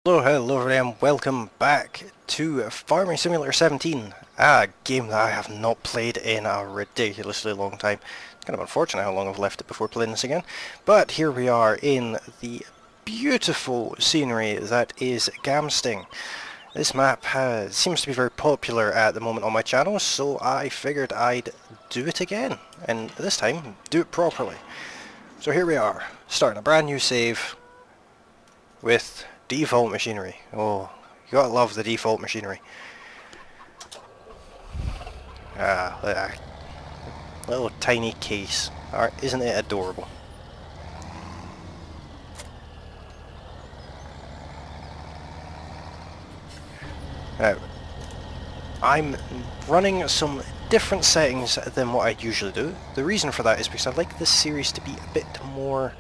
Hello everyone, welcome back to Farming Simulator 17, a game that I have not played in a ridiculously long time. It's kind of unfortunate how long I've left it before playing this again, but here we are in the beautiful scenery that is Gamsting. This map seems to be very popular at the moment on my channel, so I figured I'd do it again, and this time, do it properly. So here we are, starting a brand new save with default machinery. Oh, you gotta love the default machinery. Little tiny case. Isn't it adorable? Now, I'm running some different settings than what I usually do. The reason for that is because I'd like this series to be a bit more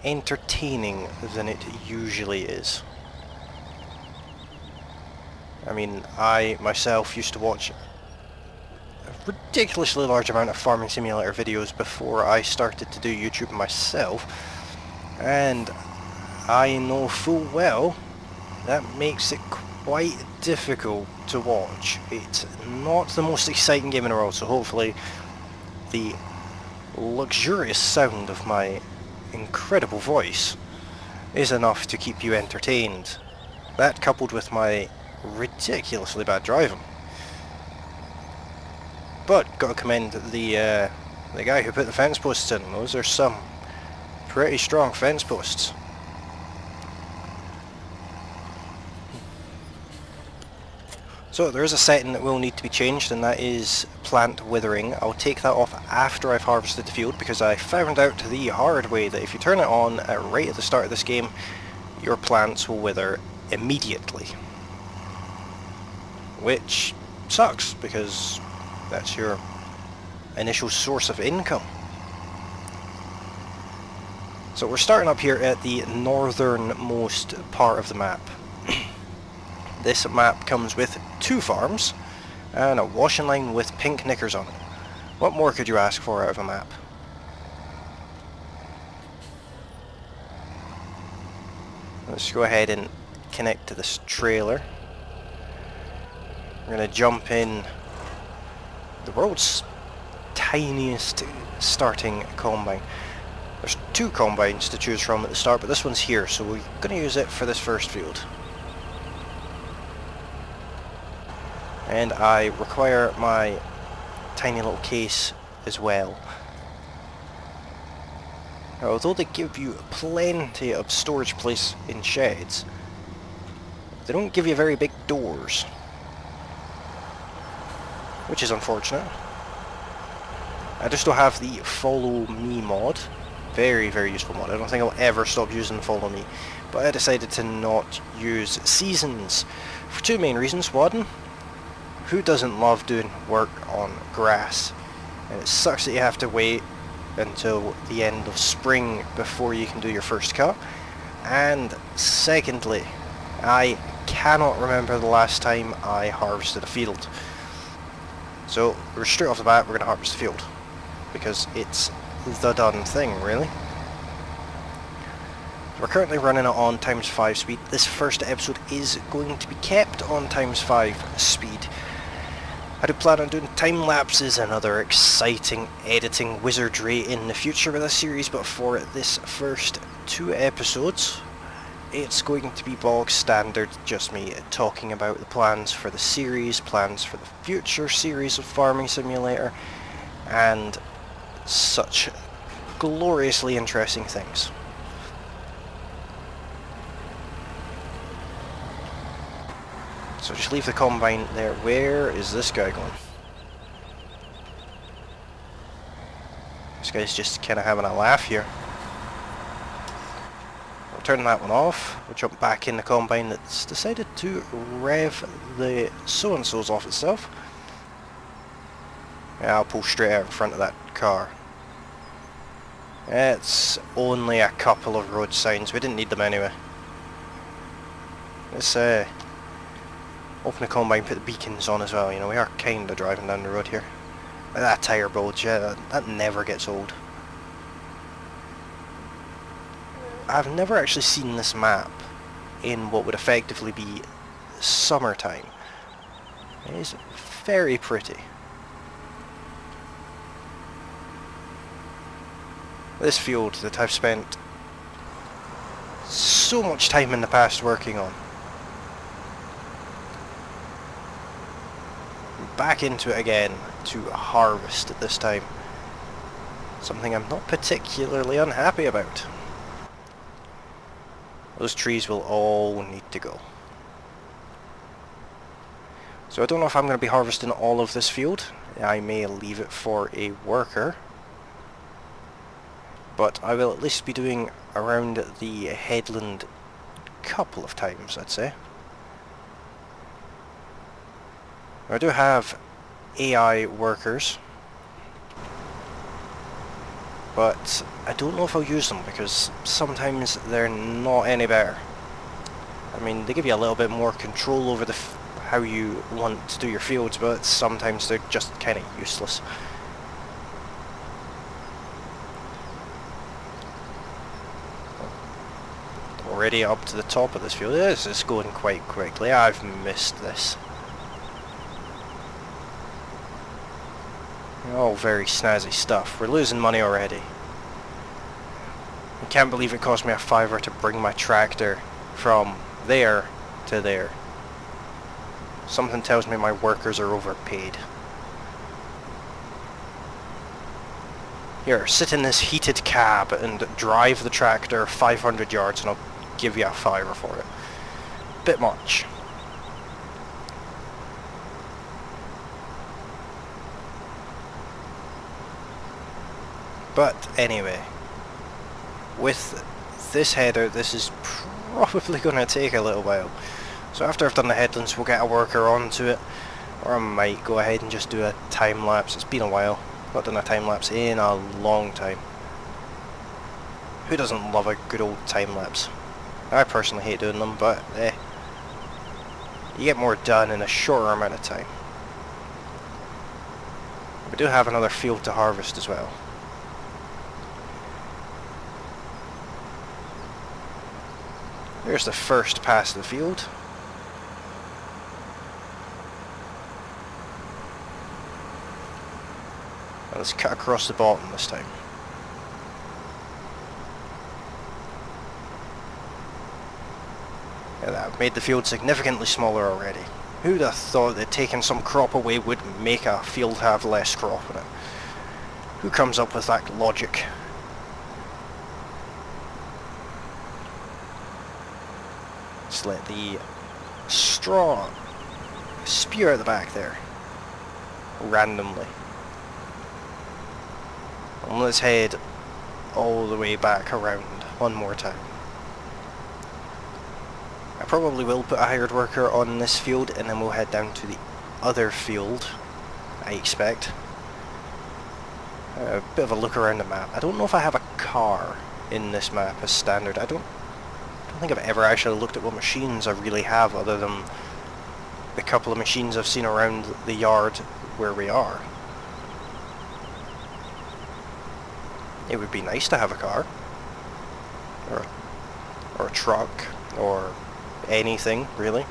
entertaining than it usually is. I mean, I myself used to watch a ridiculously large amount of Farming Simulator videos before I started to do YouTube myself, and I know full well that makes it quite difficult to watch. It's not the most exciting game in the world, so hopefully the luxurious sound of my incredible voice is enough to keep you entertained. That coupled with my ridiculously bad driving. But gotta commend the guy who put the fence posts in. Those are some pretty strong fence posts. So there is a setting that will need to be changed, and that is plant withering. I'll take that off after I've harvested the field, because I found out the hard way that if you turn it on right at the start of this game, your plants will wither immediately. Which sucks, because that's your initial source of income. So we're starting up here at the northernmost part of the map. This map comes with 2 farms and a washing line with pink knickers on it. What more could you ask for out of a map? Let's go ahead and connect to this trailer. We're going to jump in the world's tiniest starting combine. There's 2 combines to choose from at the start, but this one's here, so we're going to use it for this first field. And I require my tiny little case as well. Now, although they give you plenty of storage place in sheds, they don't give you very big doors, which is unfortunate. I just don't have the follow me mod. Very, very useful mod. I don't think I'll ever stop using follow me, but I decided to not use seasons for 2 main reasons. One, who doesn't love doing work on grass? And it sucks that you have to wait until the end of spring before you can do your first cut. And secondly, I cannot remember the last time I harvested a field. So we're straight off the bat, we're going to harvest the field, because it's the done thing, really. We're currently running it on ×5 speed. This first episode is going to be kept on ×5 speed. I do plan on doing time lapses and other exciting editing wizardry in the future with this series, but for this first 2 episodes, it's going to be bog standard, just me talking about the plans for the series, plans for the future series of Farming Simulator, and such gloriously interesting things. So just leave the combine there. Where is this guy going? This guy's just kind of having a laugh here. We'll turn that one off. We'll jump back in the combine that's decided to rev the so-and-sos off itself. Yeah, I'll pull straight out in front of that car. It's only a couple of road signs. We didn't need them anyway. Let's open the combine, put the beacons on as well. You know, we are kind of driving down the road here. That tyre bulge, yeah, that never gets old. I've never actually seen this map in what would effectively be summertime. It is very pretty. This field that I've spent so much time in the past working on. Back into it again to harvest at this time. Something I'm not particularly unhappy about. Those trees will all need to go. So I don't know if I'm going to be harvesting all of this field. I may leave it for a worker. But I will at least be doing around the headland a couple of times, I'd say. I do have AI workers, but I don't know if I'll use them because sometimes they're not any better. I mean, they give you a little bit more control over the how you want to do your fields, but sometimes they're just kind of useless. Already up to the top of this field. This is going quite quickly. I've missed this. All very snazzy stuff. We're losing money already. I can't believe it cost me a fiver to bring my tractor from there to there. Something tells me my workers are overpaid. Here, sit in this heated cab and drive the tractor 500 yards and I'll give you a fiver for it. Bit much. But anyway, with this header, this is probably going to take a little while. So after I've done the headlands, we'll get a worker onto it, or I might go ahead and just do a time lapse. It's been a while. Not done a time lapse in a long time. Who doesn't love a good old time lapse? I personally hate doing them, but you get more done in a shorter amount of time. We do have another field to harvest as well. There's the first pass of the field. And let's cut across the bottom this time. Yeah, that made the field significantly smaller already. Who'd have thought that taking some crop away would make a field have less crop in it? Who comes up with that logic? Just let the straw spew out the back there. Randomly. And let's head all the way back around one more time. I probably will put a hired worker on this field and then we'll head down to the other field, I expect. A bit of a look around the map. I don't know if I have a car in this map as standard. I don't think I've ever actually looked at what machines I really have other than the couple of machines I've seen around the yard where we are. It would be nice to have a car. Or a truck. Or anything, really.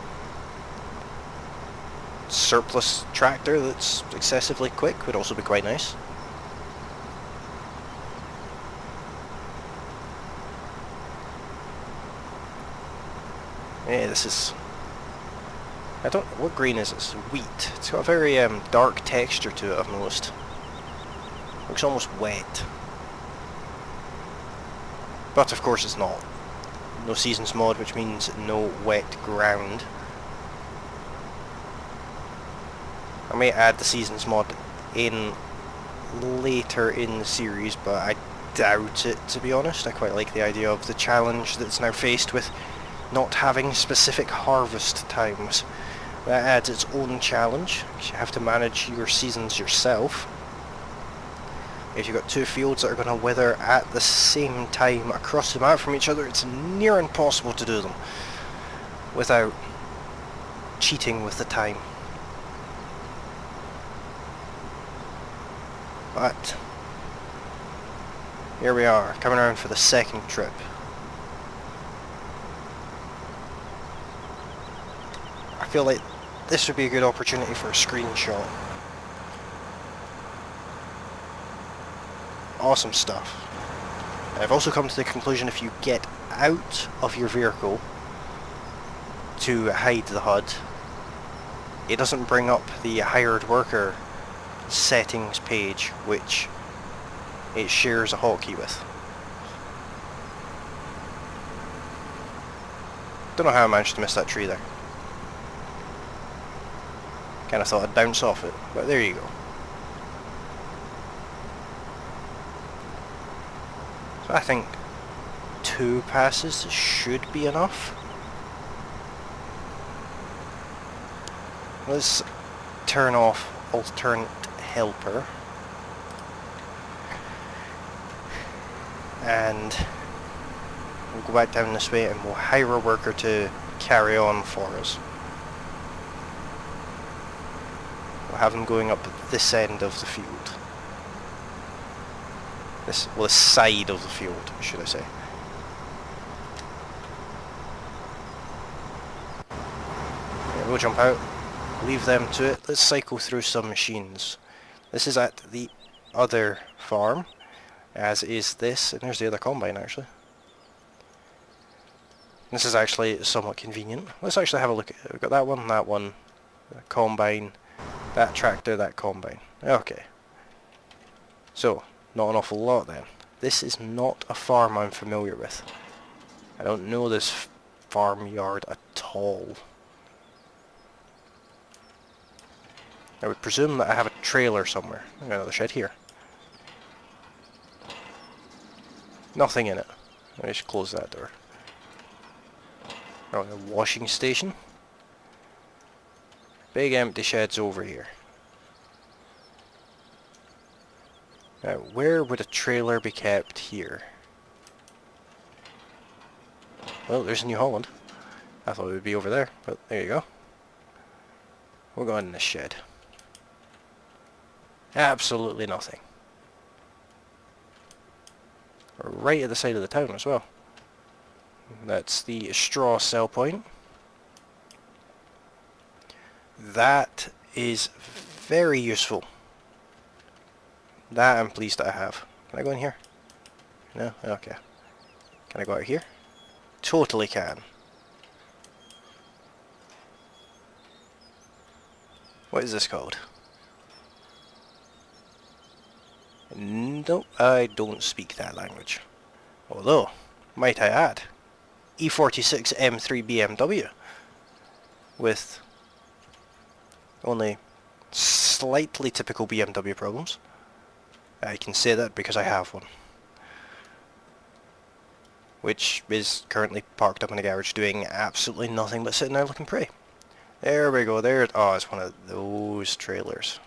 Surplus tractor that's excessively quick would also be quite nice. Yeah, this is... what green is this? Wheat. It's got a very dark texture to it, I've noticed. Looks almost wet. But of course it's not. No seasons mod, which means no wet ground. I may add the seasons mod in later in the series, but I doubt it, to be honest. I quite like the idea of the challenge that's now faced with not having specific harvest times. That adds its own challenge, because you have to manage your seasons yourself. If you've got two fields that are going to wither at the same time across the map from each other, it's near impossible to do them without cheating with the time. But here we are, coming around for the second trip. feel like this would be a good opportunity for a screenshot. Awesome stuff. I've also come to the conclusion if you get out of your vehicle to hide the HUD, it doesn't bring up the hired worker settings page, which it shares a hotkey with. Don't know how I managed to miss that tree there. Kinda thought I'd bounce off it, but there you go. So I think 2 passes should be enough. Let's turn off alternate helper. And we'll go back down this way and we'll hire a worker to carry on for us. We'll have them going up this end of the field. Well, the side of the field, should I say. Yeah, we'll jump out, leave them to it. Let's cycle through some machines. This is at the other farm, as is this, and there's the other combine actually. This is actually somewhat convenient. Let's actually have a look at, we've got that one, that combine, that tractor, that combine. Okay. So, not an awful lot then. This is not a farm I'm familiar with. I don't know this farmyard at all. I would presume that I have a trailer somewhere. I've got another shed here. Nothing in it. Let me just close that door. Oh, a washing station. Big empty sheds over here. Now, where would a trailer be kept here? Well, there's New Holland. I thought it would be over there, but there you go. We're going in this shed. Absolutely nothing. We're right at the side of the town as well. That's the straw sell point. That is very useful. That I'm pleased that I have. Can I go in here? No? Okay. Can I go out here? Totally can. What is this called? Nope, I don't speak that language. Although, might I add, E46 M3 BMW with only slightly typical BMW problems. I can say that because I have one, which is currently parked up in a garage doing absolutely nothing but sitting there looking pretty. There we go, there. Oh, it's one of those trailers.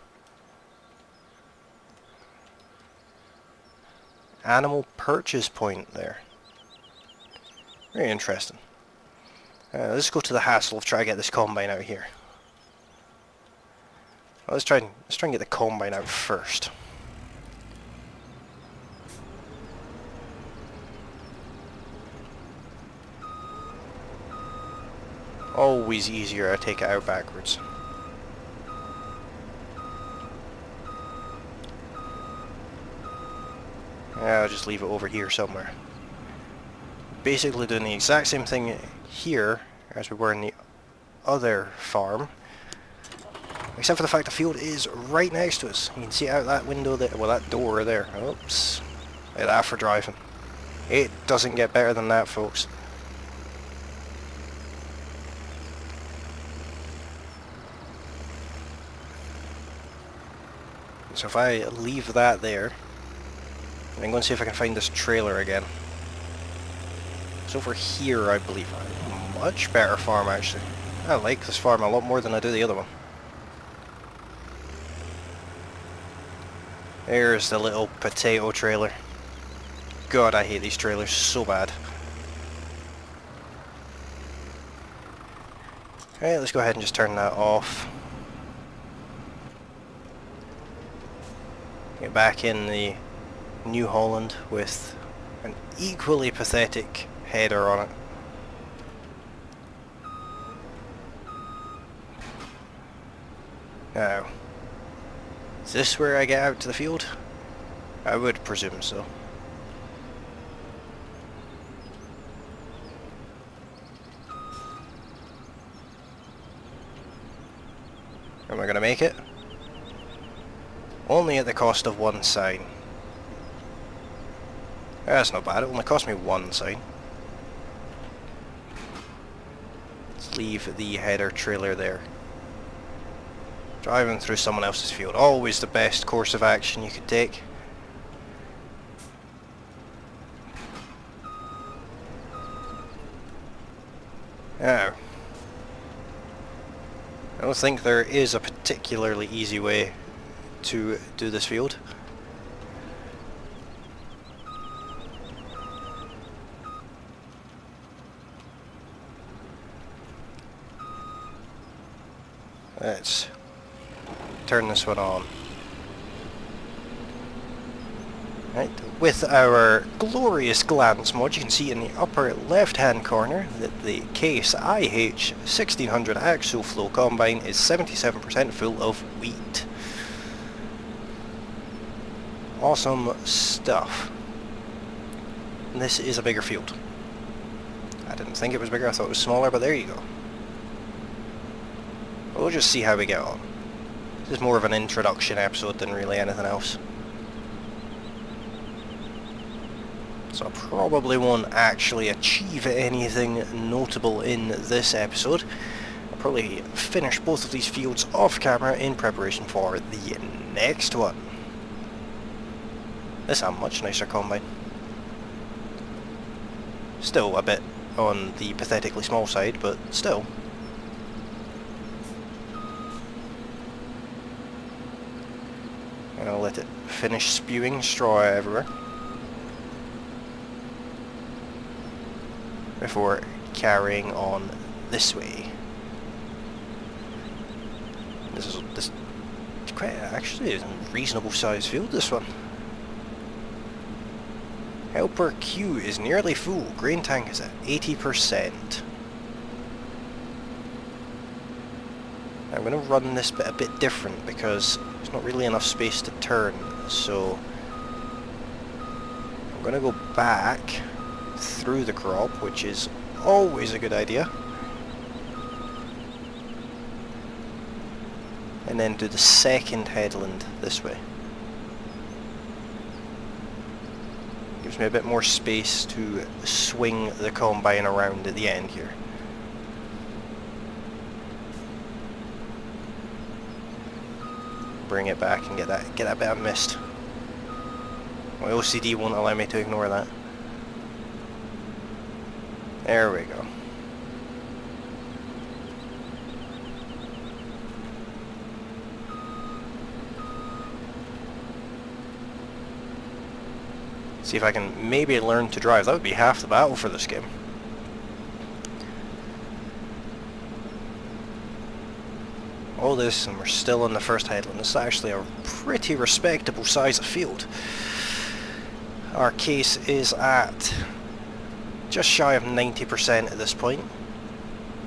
Animal purchase point there. Very interesting. Let's go to the hassle of trying to get this combine out here. Well, let's try and get the combine out first. Always easier to take it out backwards. I'll just leave it over here somewhere. Basically doing the exact same thing here as we were in the other farm, except for the fact the field is right next to us. You can see out that window there, well, that door there. Oops. Look at that for driving. It doesn't get better than that, folks. So if I leave that there, I'm going to see if I can find this trailer again. It's over here, I believe. Much better farm, actually. I like this farm a lot more than I do the other one. There's the little potato trailer. God, I hate these trailers so bad. Alright, let's go ahead and just turn that off. Get back in the New Holland with an equally pathetic header on it. Now, is this where I get out to the field? I would presume so. Am I going to make it? Only at the cost of one sign. That's not bad, it only cost me one sign. Let's leave the header trailer there. Driving through someone else's field, always the best course of action you could take. Now, I don't think there is a particularly easy way to do this field. Let's turn this one on. Right, with our glorious glance mod, you can see in the upper left hand corner that the Case IH 1600 Axial Flow Combine is 77% full of wheat. Awesome stuff. And this is a bigger field. I didn't think it was bigger, I thought it was smaller, but there you go. We'll just see how we get on. This is more of an introduction episode than really anything else. So I probably won't actually achieve anything notable in this episode. I'll probably finish both of these fields off camera in preparation for the next one. This is a much nicer combine. Still a bit on the pathetically small side, but still. And I'll let it finish spewing straw everywhere before carrying on this way. This quite actually is a reasonable sized field, this one. Helper Q is nearly full. Grain tank is at 80%. I'm going to run this bit a bit different because there's not really enough space to turn, so I'm going to go back through the crop, which is always a good idea, and then do the second headland this way. Gives me a bit more space to swing the combine around at the end here. Bring it back and get that bit of mist. My OCD won't allow me to ignore that. There we go. See if I can maybe learn to drive. That would be half the battle for this game. All this and we're still on the first headland. This is actually a pretty respectable size of field. Our Case is at just shy of 90% at this point,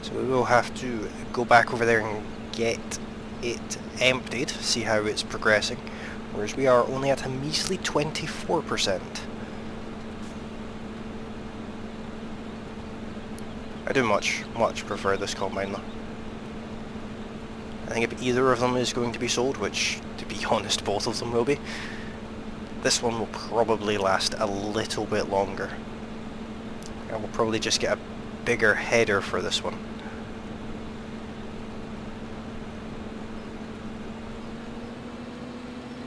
so we will have to go back over there and get it emptied, see how it's progressing, whereas we are only at a measly 24%. I do much prefer this combine though. I think if either of them is going to be sold, which to be honest both of them will be, this one will probably last a little bit longer. I will probably just get a bigger header for this one.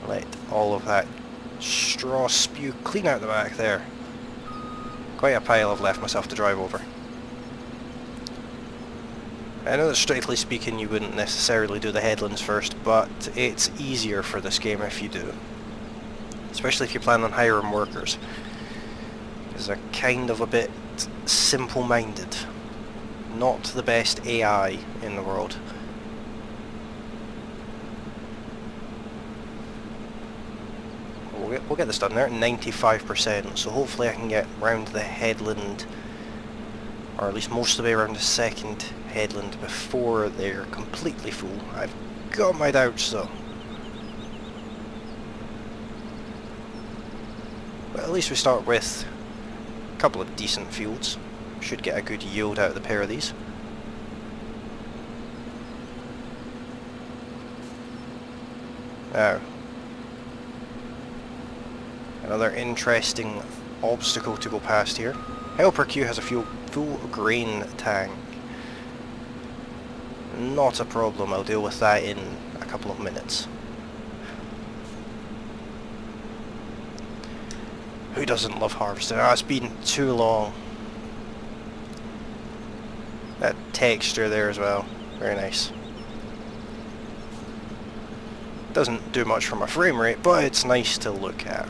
Let all of that straw spew clean out the back there. Quite a pile I've left myself to drive over. I know that strictly speaking you wouldn't necessarily do the headlands first, but it's easier for this game if you do. Especially if you plan on hiring workers. Because they're kind of a bit simple-minded. Not the best AI in the world. We'll get this done there at 95%, so hopefully I can get round the headland, or at least most of the way around the second headland before they're completely full. I've got my doubts though. But at least we start with a couple of decent fields. Should get a good yield out of the pair of these. Now, another interesting obstacle to go past here. Helper Q has a full grain tank. Not a problem, I'll deal with that in a couple of minutes. Who doesn't love harvesting? Ah, it's been too long. That texture there as well, very nice. Doesn't do much for my frame rate, but it's nice to look at.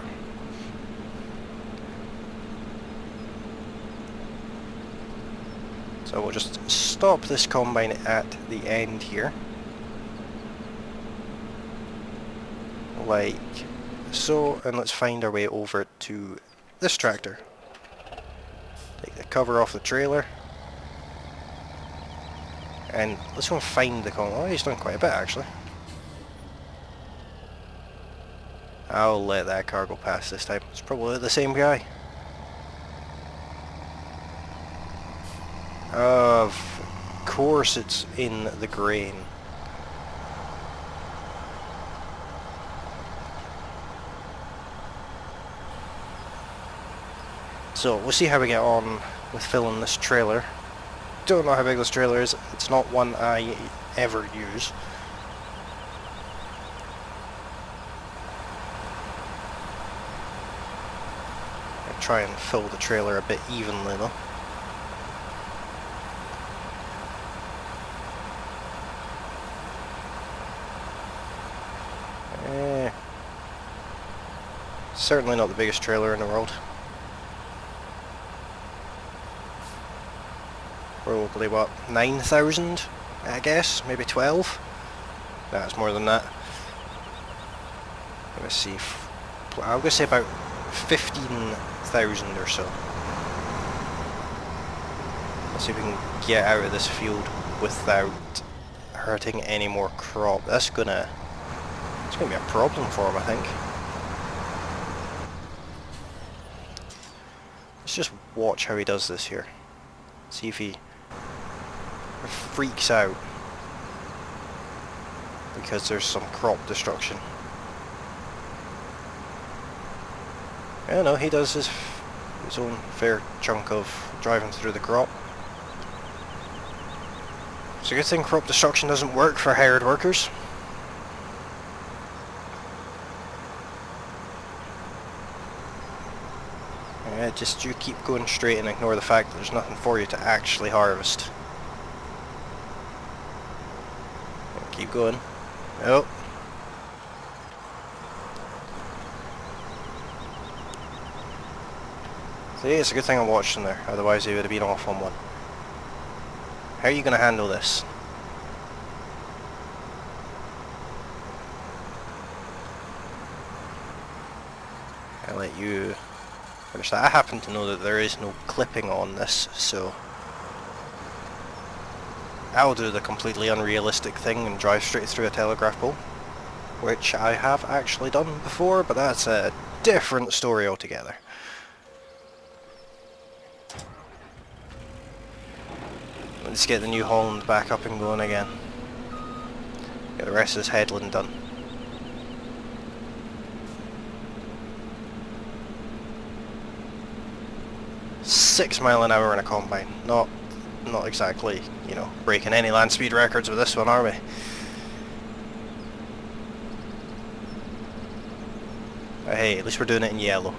So we'll just stop this combine at the end here. Like so, and let's find our way over to this tractor. Take the cover off the trailer. And let's go and find the combine. Oh, he's done quite a bit actually. I'll let that car go past this time. It's probably the same guy. Of course it's in the grain. So we'll see how we get on with filling this trailer. Don't know how big this trailer is. It's not one I ever use. I'll try and fill the trailer a bit evenly though. Certainly not the biggest trailer in the world. Probably what, 9,000 I guess, maybe 12? That's more than that. Let's see, I'm going to say about 15,000 or so. Let's see if we can get out of this field without hurting any more crop. It's gonna be a problem for him, I think. Let's just watch how he does this here. See if he freaks out because there's some crop destruction. Yeah, no, he does his own fair chunk of driving through the crop. It's a good thing crop destruction doesn't work for hired workers. Yeah, just you keep going straight and ignore the fact that there's nothing for you to actually harvest. Keep going. Oh. See, it's a good thing I watched him there, otherwise he would have been off on one. How are you going to handle this? I'll let you finish that. I happen to know that there is no clipping on this, so I'll do the completely unrealistic thing and drive straight through a telegraph pole, which I have actually done before, but that's a different story altogether. Let's get the New Holland back up and going again. Get the rest of this headland done. .6 miles an hour in a combine. Not exactly, you know, breaking any land speed records with this one, are we? But hey, at least we're doing it in yellow.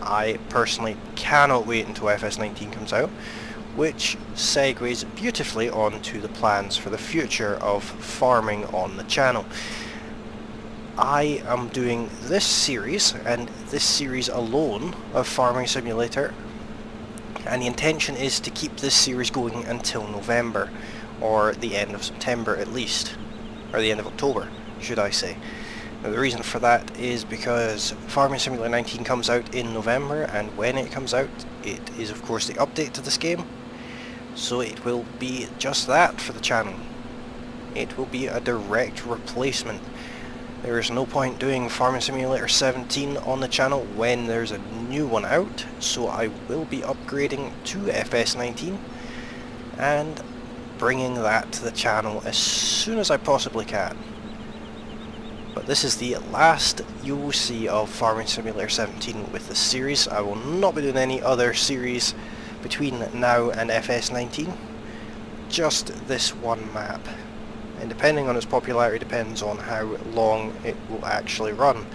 I personally cannot wait until FS19 comes out, which segues beautifully onto the plans for the future of farming on the channel. I am doing this series, and this series alone, of Farming Simulator, and the intention is to keep this series going until November, or the end of September at least, or the end of October, should I say. Now, the reason for that is because Farming Simulator 19 comes out in November, and when it comes out, it is of course the update to this game. So it will be just that for the channel. It will be a direct replacement. There is no point doing Farming Simulator 17 on the channel when there's a new one out, so I will be upgrading to FS19 and bringing that to the channel as soon as I possibly can. But this is the last you will see of Farming Simulator 17 with this series. I will not be doing any other series between now and FS19, just this one map. And depending on its popularity depends on how long it will actually run.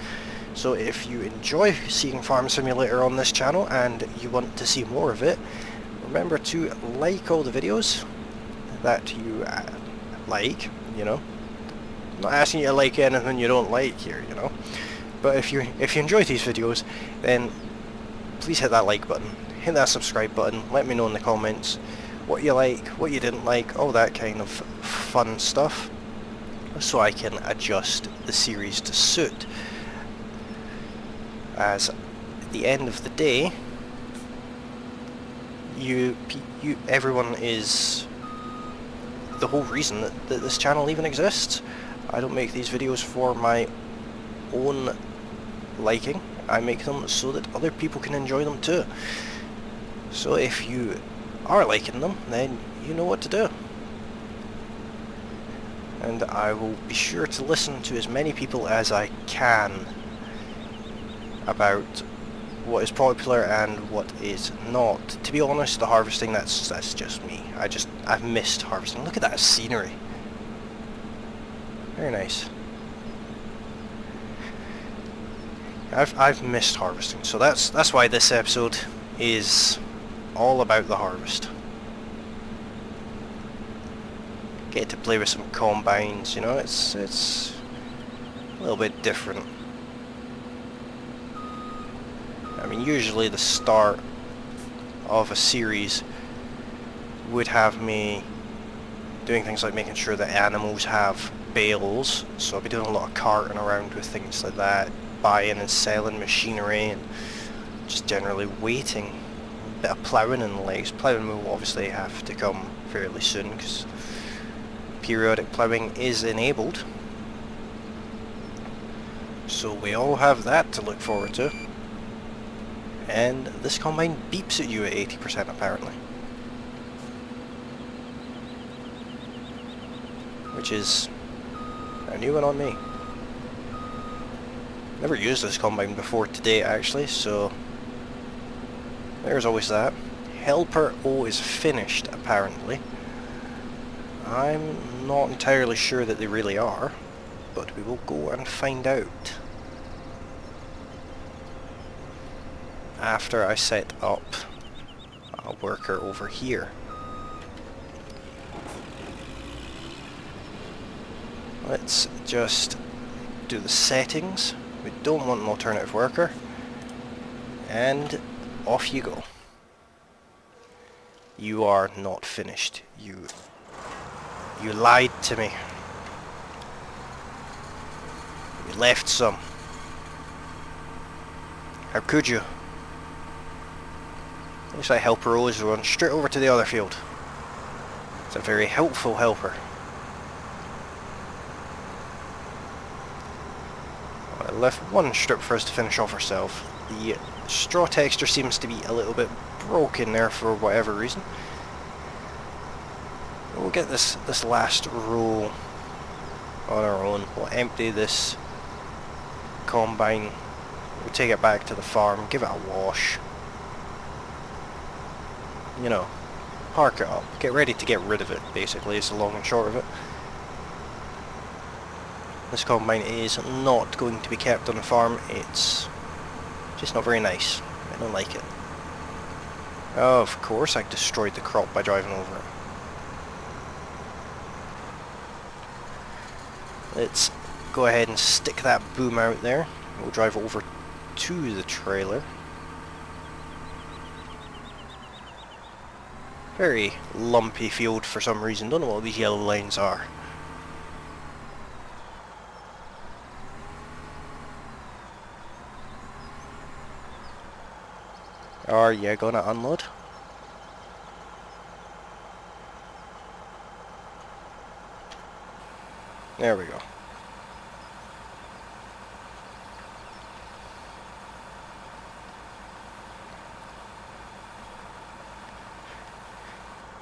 So if you enjoy seeing Farm Simulator on this channel and you want to see more of it, remember to like all the videos that you like, you know. I'm not asking you to like anything you don't like here, you know. But if you enjoy these videos, then please hit that like button, hit that subscribe button, let me know in the comments what you like, what you didn't like, all that kind of fun stuff, so I can adjust the series to suit. As at the end of the day, everyone is the whole reason that this channel even exists. I don't make these videos for my own liking, I make them so that other people can enjoy them too. So if you are liking them, then you know what to do. And I will be sure to listen to as many people as I can about what is popular and what is not. To be honest, the harvesting, that's just me. I've missed harvesting. Look at that scenery. Very nice. I've missed harvesting, so that's why this episode is all about the harvest. Get to play with some combines, you know, it's a little bit different. I mean, usually the start of a series would have me doing things like making sure that animals have bales, so I'll be doing a lot of carting around with things like that, buying and selling machinery, and just generally waiting. A bit of ploughing in the legs. Ploughing will obviously have to come fairly soon because periodic ploughing is enabled, so we all have that to look forward to. And this combine beeps at you at 80% apparently, which is a new one on me. Never used this combine before today actually, so there's always that. Helper O is finished apparently. I'm not entirely sure that they really are, but we will go and find out after I set up a worker over here. Let's just do the settings. We don't want an alternative worker, and off you go. You are not finished. You lied to me. You left some. How could you? Looks like Helper O is run straight over to the other field. It's a very helpful helper. I left one strip for us to finish off ourselves. The straw texture seems to be a little bit broken there for whatever reason. We'll get this last row on our own. We'll empty this combine. We'll take it back to the farm, give it a wash. You know, park it up. Get ready to get rid of it, basically, is the long and short of it. This combine is not going to be kept on the farm. It's just not very nice. I don't like it. Oh, of course I destroyed the crop by driving over it. Let's go ahead and stick that boom out there. We'll drive over to the trailer. Very lumpy field for some reason. Don't know what these yellow lines are. Are you gonna unload? There we go.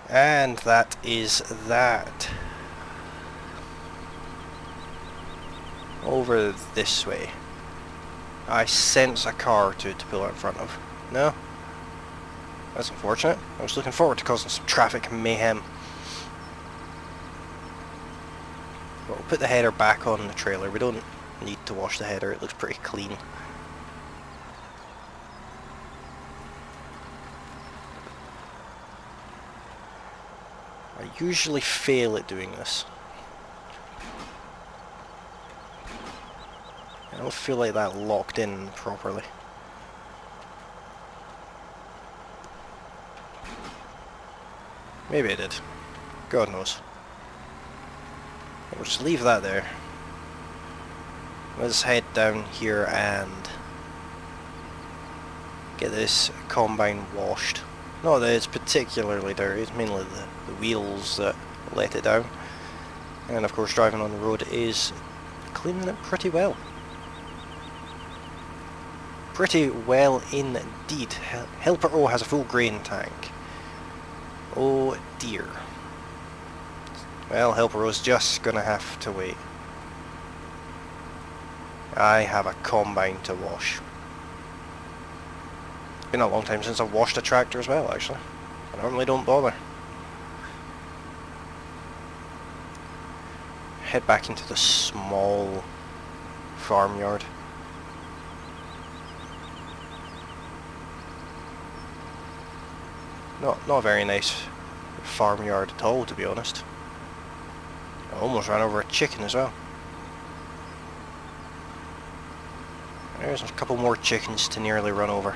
And that is that. Over this way. I sense a car to pull out in front of. No? That's unfortunate. I was looking forward to causing some traffic mayhem. But we'll put the header back on the trailer. We don't need to wash the header, it looks pretty clean. I usually fail at doing this. I don't feel like that locked in properly. Maybe I did. God knows. We'll just leave that there. Let's head down here and get this combine washed. Not that it's particularly dirty, it's mainly the wheels that let it down. And of course driving on the road is cleaning it pretty well. Pretty well indeed. Helper O has a full grain tank. Oh dear. Well, Helper O's just gonna have to wait. I have a combine to wash. It's been a long time since I've washed a tractor as well, actually. I normally don't bother. Head back into the small farmyard. Not a very nice farmyard at all, to be honest. I almost ran over a chicken as well. There's a couple more chickens to nearly run over.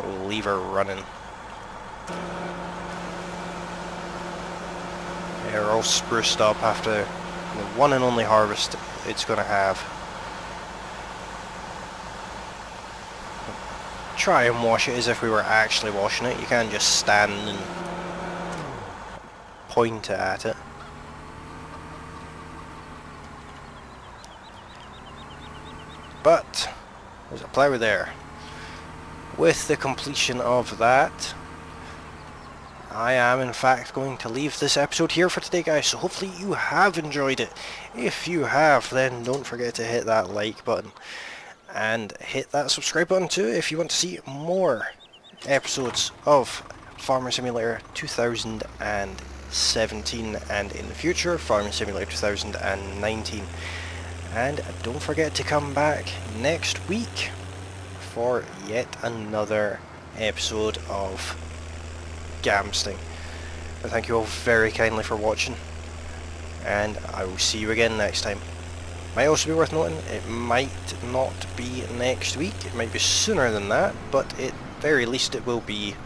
We'll leave her running. Yeah, we're all spruced up after the one and only harvest it's going to have. Try and wash it as if we were actually washing it. You can't just stand and point at it. But there's a plough there. With the completion of that, I am in fact going to leave this episode here for today, guys, so hopefully you have enjoyed it. If you have, then don't forget to hit that like button and hit that subscribe button too if you want to see more episodes of Farming Simulator 2017 and in the future Farming Simulator 2019. And don't forget to come back next week for yet another episode of Gamsting. I thank you all very kindly for watching, and I will see you again next time. Might also be worth noting, it might not be next week, it might be sooner than that, but at very least it will be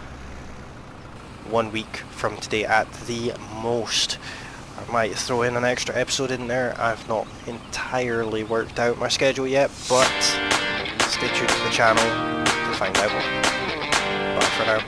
1 week from today at the most. I might throw in an extra episode in there. I've not entirely worked out my schedule yet, but stay tuned to the channel to find out more. Bye for now.